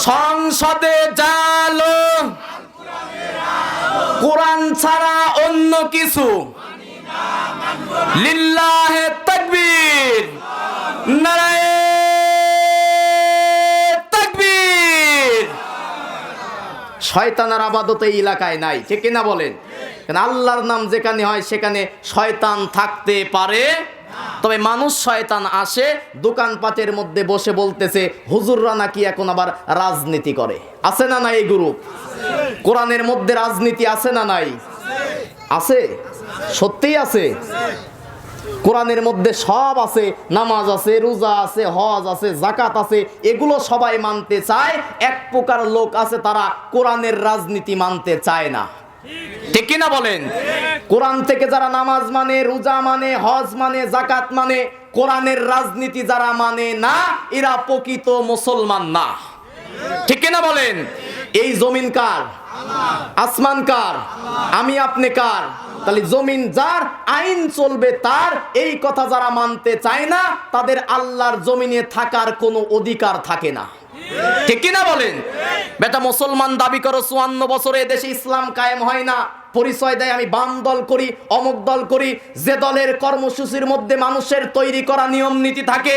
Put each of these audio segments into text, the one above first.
সংসদে জালো, কোরআন ছাড়া অন্য কিছু, লিল্লাহে তাকবীর, নারায়ে তাকবীর। শয়তানের আবাদত এই এলাকায় নাই, ঠিক কিনা বলেন? কারণ আল্লাহর নাম যেখানে হয় সেখানে শয়তান থাকতে পারে, তবে মানুষ শয়তান আসে দোকানপাটের মধ্যে বসে বলতেছে হুজুররা নাকি এখন আবার রাজনীতি করে। আছে না নাই এই গ্রুপ? কোরআনের মধ্যে রাজনীতি আছে না নাই? আছে, সত্যিই আছে। কোরআনের মধ্যে সব আছে, নামাজ আছে, রোজা আছে, হজ আছে, যাকাত আছে, এগুলো সবাই মানতে চায়। এক প্রকার লোক আছে তারা কোরআনের রাজনীতি মানতে চায় না, ঠিক কিনা বলেন? কোরআন থেকে যারা নামাজ মানে, রোজা মানে, হজ মানে, যাকাত মানে, কোরআনের রাজনীতি যারা মানে না, এরা প্রকৃত মুসলমান না, ঠিক কিনা বলেন? এই জমিন কার? আসমান কার? আমি আপনি কার? তাহলে জমিন যার, আইন চলবে তার, এই কথা যারা মানতে চায় না তাদের আল্লাহর জমিনে থাকার কোনো অধিকার থাকে না, ঠিক কিনা বলেন? বেটা মুসলমান দাবি করো, 54 বছরে দেশে ইসলাম কায়েম হয় না, পরিচয় দেয় আমি বাম দল করি, অমুক দল করি। যে দলের কর্মসূচির মধ্যে মানুষের তৈরি করা নিয়ম নীতি থাকে,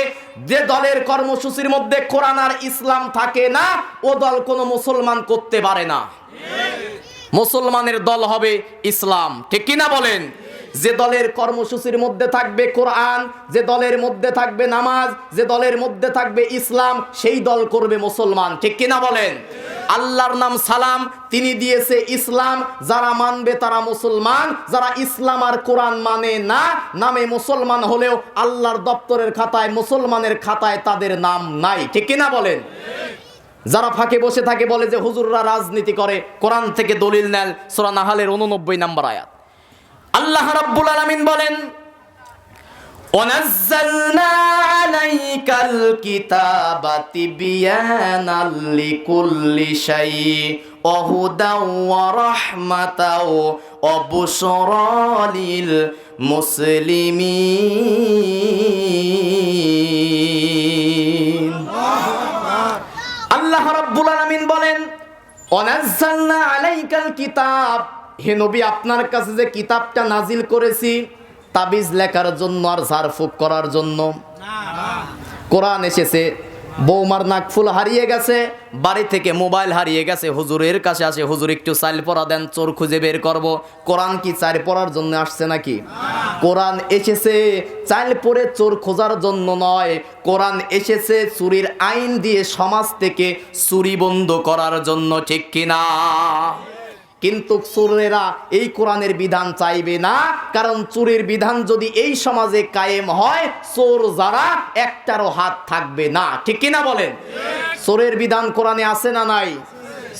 যে দলের কর্মসূচির মধ্যে কোরআন আর ইসলাম থাকে না, ও দল কোনো মুসলমান করতে পারে না। মুসলমানের দল হবে ইসলাম, ঠিক কিনা বলেন? যে দলের কর্মসূচির মধ্যে থাকবে কোরআন, যে দলের মধ্যে থাকবে নামাজ, যে দলের মধ্যে থাকবে ইসলাম, সেই দল করবে মুসলমান, ঠিক কিনা বলেন? আল্লাহর নাম সালাম, তিনি দিয়েছে ইসলাম, যারা মানবে তারা মুসলমান, যারা ইসলাম আর কোরআন মানে না, নামে মুসলমান হলেও আল্লাহর দপ্তরের খাতায়, মুসলমানের খাতায় তাদের নাম নাই, ঠিক কিনা বলেন? যারা ফাঁকে বসে থাকে বলে যে হুজুররা রাজনীতি করে, কোরআন থেকে দলিল নেন, সূরা নাহালের 89 নম্বর আয়াত। আল্লাহ রাব্বুল আলামিন বলেন, ওয়ানাজ্জালনা আলাইকাল কিতাবা তিবয়ানাল লিকুল্লি শাই ওয়া হুদাও ওয়া রাহমাতাও ওয়া বুশরা লিল মুসলিমিন। আল্লাহ রাব্বুল আলামিন বলেন, ওয়ানাজ্জালনা আলাইকাল কিতাব, হে নবী আপনার কাছে যে কিতাবটা নাজিল করেছি তাবিজ লেখার জন্য আর ঝাড়ফুঁক করার জন্য। কোরআন এসেছে, বৌমার নাকফুল হারিয়ে গেছে, বাড়ি থেকে মোবাইল হারিয়ে গেছে, হুজুরের কাছে আসে, হুজুর একটু চাইল পড়া দেন, চোর খুঁজে বের করব। কোরআন কি চাইল পড়ার জন্য আসছে নাকি? কোরআন এসেছে চাইল পড়ে চোর খোঁজার জন্য নয়, কোরআন এসেছে চুরির আইন দিয়ে সমাজ থেকে চুরি বন্ধ করার জন্য, ঠিক কিনা? কিন্তু চোরেরা এই কোরআনের বিধান চাইবে না, কারণ চোরের বিধান যদি এই সমাজে কায়েম হয়, চোর যারা একটারও হাত থাকবে না, ঠিক কিনা বলেন? চোরের বিধান কোরআনে আছে না নাই?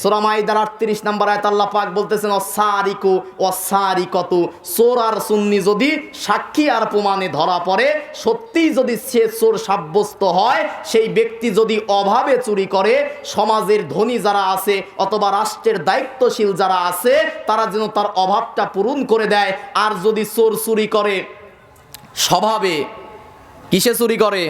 সূরা মাইদার 38 নম্বর আয়াত আল্লাহ পাক বলতেছেন, অসারিকু অসারিকতু, চোর আর সুন্নি যদি সাক্ষী আর প্রমাণে ধরা পড়ে, সত্যিই যদি সে চোর সাব্যস্ত হয়, সেই ব্যক্তি যদি অভাবে চুরি করে, সমাজের ধনী যারা আছে অথবা রাষ্ট্রের দায়িত্বশীল যারা আছে তারা যেন তার অভাবটা পূরণ করে দেয়। আর যদি চোর চুরি করে স্বভাবে, কিসে চুরি করে?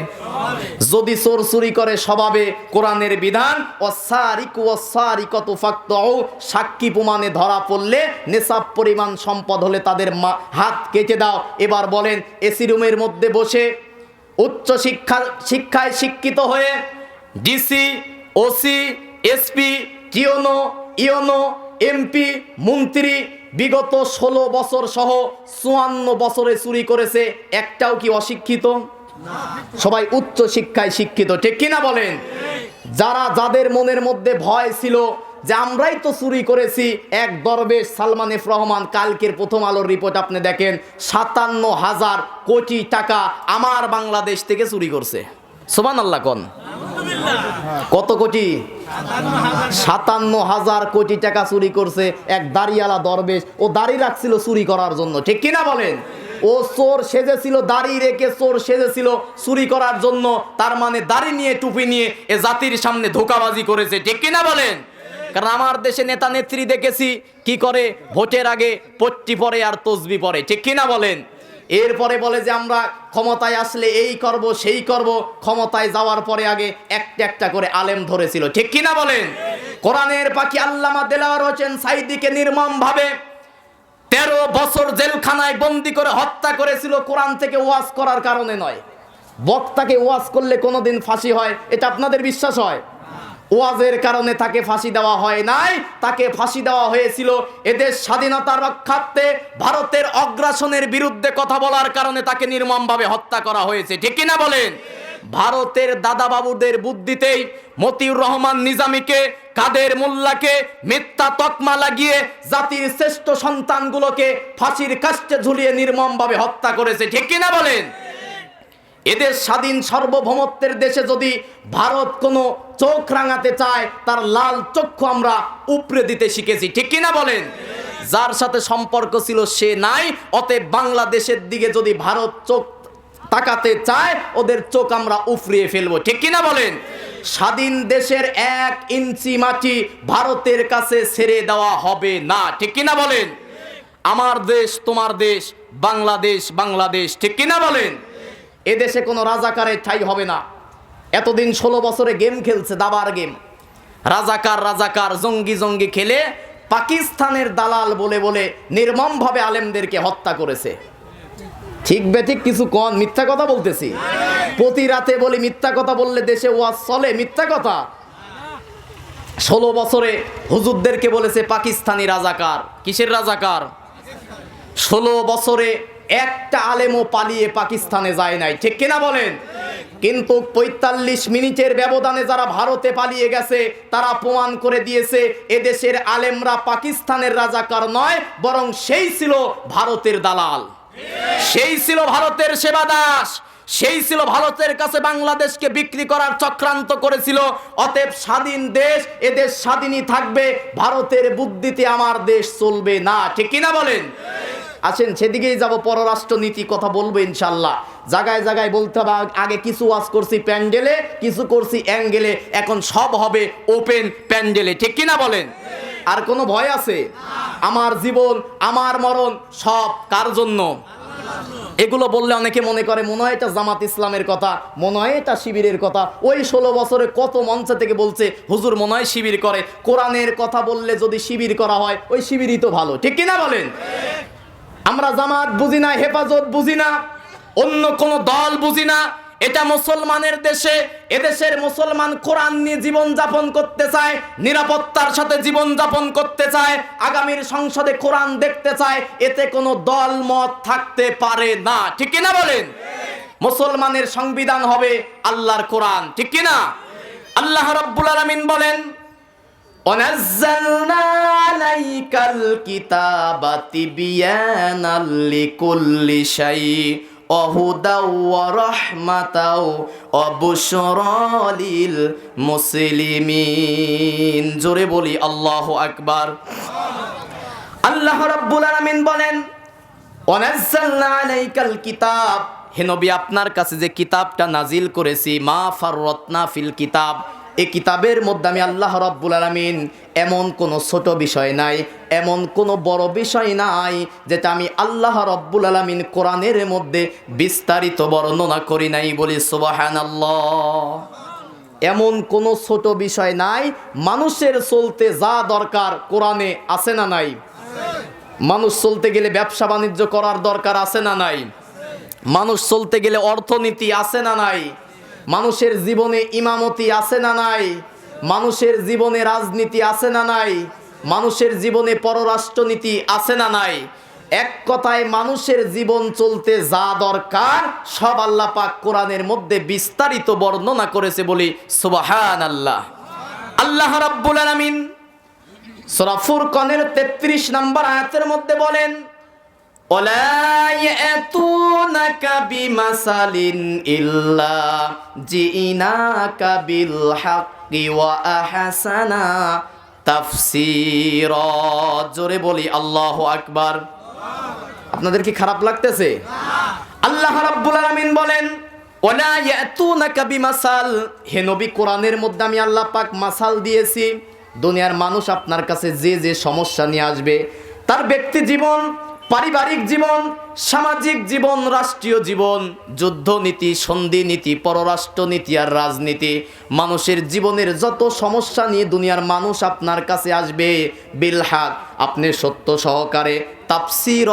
যদি চোর চুরি করে স্বভাবে, কোরআনের বিধান অসারিকু অসারিকতু ফাকতাউ, সাক্ষী প্রমাণে ধরা পড়লে নেশাব পরিমাণ সম্পদ হলে তাদের হাত কেটে দাও। এবার বলেন, এসি রুমের মধ্যে বসে উচ্চ শিক্ষায় শিক্ষিত হয়ে ডিসি, ওসি, এসপি, টিওনো, ইওনো, এমপি, মন্ত্রী বিগত 16 বছর সহ 54 বছরে চুরি করেছে, একটাও কি অশিক্ষিত? সবাই উচ্চ শিক্ষায় শিক্ষিত, ঠিক কিনা বলেন? যাদের মনের মধ্যে ভয় ছিল যে আমরাই তো চুরি করেছি, এক দরবেশ সালমান এফ রহমান, কালকের প্রথম আলোর রিপোর্ট আপনি দেখেন, 57,000 কোটি টাকা আমার বাংলাদেশ থেকে চুরি করছে। সুবহানাল্লাহ কোন? কত কোটি? 57,000 কোটি টাকা চুরি করছে এক দাড়িওয়ালা দরবেশ। ও দাড়ি রাখছিল চুরি করার জন্য, ঠিক কিনা বলেন? ও চোর সেজেছিল, দাড়ি রেখে চোর সেজেছিল চুরি করার জন্য, তার মানে দাড়ি নিয়ে টুপি নিয়ে এ জাতির সামনে ধোঁকাবাজি করেছে, ঠিক কিনা বলেন? কারণ আমার দেশে নেতা নেত্রী দেখেছি কি করে, ভোটের আগে পট্টি পরে আর তসবি পরে, ঠিক কিনা বলেন? এরপরে বলে যে আমরা ক্ষমতায় আসলে এই করব সেই করব, ক্ষমতায় যাওয়ার পরে আগে একটা একটা করে আলেম ধরেছিল, ঠিক কিনা বলেন? কোরআনের পাখি আল্লামা দেলাওয়ার হোসেন সাঈদীকে নির্মমভাবে 13 বছর জেলখানায় বন্দি করে হত্যা করেছিল, কোরআন থেকে ওয়াজ করার কারণে নয়। বক্তাকে ওয়াজ করলে কোনোদিন ফাঁসি হয়, এটা আপনাদের বিশ্বাস হয়? ওয়াজের কারণে তাকে ফাঁসি দেওয়া হয় নাই, তাকে ফাঁসি দেওয়া হয়েছিল এদের স্বাধীনতা রক্ষার্থে ভারতের অগ্রাসনের বিরুদ্ধে কথা বলার কারণে তাকে নির্মমভাবে হত্যা করা হয়েছে, ঠিক কিনা বলেন? ভারতের দাদা বাবুদের বুদ্ধিতেই মতিউর রহমান নিজামীকে, কাদের মোল্লাকে মিথ্যা তকমা লাগিয়ে জাতির শ্রেষ্ঠ সন্তানগুলোকে ফাঁসির কাস্টে ঝুলিয়ে নির্মমভাবে হত্যা করেছে, ঠিক কিনা বলেন? এদের স্বাধীন সার্বভৌমত্বের দেশে যদি ভারত কোনো চোখ রাঙাতে চায়, তার লাল চক্ষু আমরা উপড়ে দিতে শিখেছি, ঠিক কিনা বলেন? যার সাথে সম্পর্ক ছিল সে নাই, অতএব বাংলাদেশের দিকে যদি ভারত চোখ তাকাতে চায়, ওদের চোখ আমরা উপড়িয়ে ফেলবো, ঠিক কিনা বলেন? স্বাধীন দেশের 1 ইঞ্চি মাটি ভারতের কাছে ছেড়ে দেওয়া হবে না, ঠিক কিনা বলেন? আমার দেশ তোমার দেশ, বাংলাদেশ বাংলাদেশ, ঠিক কিনা বলেন? এদেশে কোনো রাজাকারের ঠাঁই হবে না। এতদিন 16 বছরে গেম খেলছে, দাবার গেম, রাজাকার রাজাকার জঙ্গি জঙ্গি খেলে পাকিস্তানের দালাল বলে বলে নির্মমভাবে আলেমদেরকে হত্যা করেছে। ঠিক বেঠিক কিছু কোন মিথ্যা কথা বলতেছি? প্রতি রাতে বলি মিথ্যা কথা বললে দেশে ওয়াজ চলে? মিথ্যা কথা। 16 বছরে হুজুরদেরকে বলেছে পাকিস্তানি রাজাকার। কিসের রাজাকার? 16 বছরে একটা আলেমও পালিয়ে পাকিস্তানে যায় নাই, ঠিক কিনা বলেন? কিন্তু 45 মিনিটের ব্যবধানে যারা ভারতে পালিয়ে গেছে তারা প্রমাণ করে দিয়েছে এদেশের আলেমরা পাকিস্তানের রাজাকার নয়, বরং সেই ছিল ভারতের দালাল, সেই ছিল ভারতের সেবাদাস, সেই ছিল ভারতের কাছে বাংলাদেশকে বিক্রি করার চক্রান্ত করেছিল। অতএব স্বাধীন দেশ, এদেশ স্বাধীনই থাকবে, ভারতের বুদ্ধিতে আমার দেশ চলবে না, ঠিক কিনা বলেন? আসেন সেদিকেই যাব, পররাষ্ট্রনীতি কথা বলবো ইনশাল্লাহ। জায়গায় জায়গায় বলতে হবে, আগে কিছু ওয়াজ করছি প্যান্ডেলে, কিছু করছি অ্যাঙ্গেলে, এখন সব হবে ওপেন প্যান্ডেলে, ঠিক কিনা বলেন? আর কোনো ভয় আছে? আমার জীবন আমার মরণ সব কার জন্য? এগুলো বললে অনেকে মনে করে মনে হয় এটা জামাত ইসলামের কথা, মনে হয় এটা শিবিরের কথা। ওই 16 বছরে কত মঞ্চে থেকে বলছে হুজুর মনে হয় শিবির করে। কোরআনের কথা বললে যদি শিবির করা হয়, ওই শিবিরই তো ভালো, ঠিক কিনা বলেন? আমরা জামাত বুঝি না, হেফাজত বুঝি না, অন্য কোনো দল বুঝি না। এটা মুসলমানের দেশে, এদেশের মুসলমান কোরআন নিয়ে জীবন যাপন করতে চায়, নিরাপত্তার সাথে জীবন যাপন করতে চায়, আগামীর সংসদে কোরআন দেখতে চায়। এতে কোনো দল মত থাকতে পারে না, ঠিক কিনা বলেন? মুসলমানের সংবিধান হবে আল্লাহর কোরআন, ঠিক কিনা? আল্লাহ রাব্বুল আলামিন বলেন, ওয়ানাজ্জালনা আলাইকাল কিতাবা তিবয়ানাল লিকুল্লি শাই ওয়া হুদাও ওয়া রাহমাতাও ওয়া বুশরা লিল মুসলিমিন। জোরে বলি আল্লাহু আকবার। আল্লাহ রাব্বুল আলামিন বলেন, ওয়ানাজ্জালনা আলাইকাল কিতাব, হে নবী আপনার কাছে যে কিতাবটা নাজিল করেছি, মা ফাররাতনা ফিল কিতাব, এই কিতাবের মধ্যে আমি আল্লাহ রাব্বুল আলামিন এমন কোনো ছোট বিষয় নাই, এমন কোনো বড় বিষয় নাই যেটা আমি আল্লাহ রাব্বুল আলামিন কোরআনের মধ্যে বিস্তারিত বর্ণনা করি নাই। বলি সুবহানাল্লাহ। এমন কোনো ছোট বিষয় নাই। মানুষের চলতে যা দরকার কোরআনে আছে না নাই? মানুষ চলতে গেলে ব্যবসা বাণিজ্য করার দরকার আছে না নাই? মানুষ চলতে গেলে অর্থনীতি আছে না নাই? মানুষের জীবনে ইমামতি আছে না নাই? মানুষের জীবনে রাজনীতি আছে না নাই? মানুষের জীবনে পররাষ্ট্রনীতি আছে না নাই? এক কথায় মানুষের জীবন চলতে যা দরকার সব আল্লাহ পাক কোরআনের মধ্যে বিস্তারিত বর্ণনা করেছে। বলি সুবহানাল্লাহ। আল্লাহ রাব্বুল আলামিন সূরা ফুরকানের 33 নম্বর আয়াতের মধ্যে বলেন, ওয়ালা ইয়াতুনাকা বিমাসালিন ইল্লা জিনাকা বিল হাক্কি ওয়া আহসানা তাফসীরা। জোরে বলি আল্লাহু আকবার। আপনাদের কি খারাপ লাগতেছে? আল্লাহ রাব্বুল আলামিন বলেন, ওয়ালা ইয়াতুনাকা বিমাসাল, হে নবী কোরআনের মধ্যে আমি আল্লাহ পাক মাসাল দিয়েছি। দুনিয়ার মানুষ আপনার কাছে যে যে সমস্যা নিয়ে আসবে, তার ব্যক্তি জীবন, পারিবারিক জীবন, সামাজিক জীবন, রাষ্ট্রীয় জীবন, যুদ্ধনীতি, সন্ধি নীতি, পররাষ্ট্র নীতি আর রাজনীতি, মানুষের জীবনের যত সমস্যা নিয়ে দুনিয়ার মানুষ আপনার কাছে আসবে, বিল হক, আপনি সত্য সহকারে তাফসীর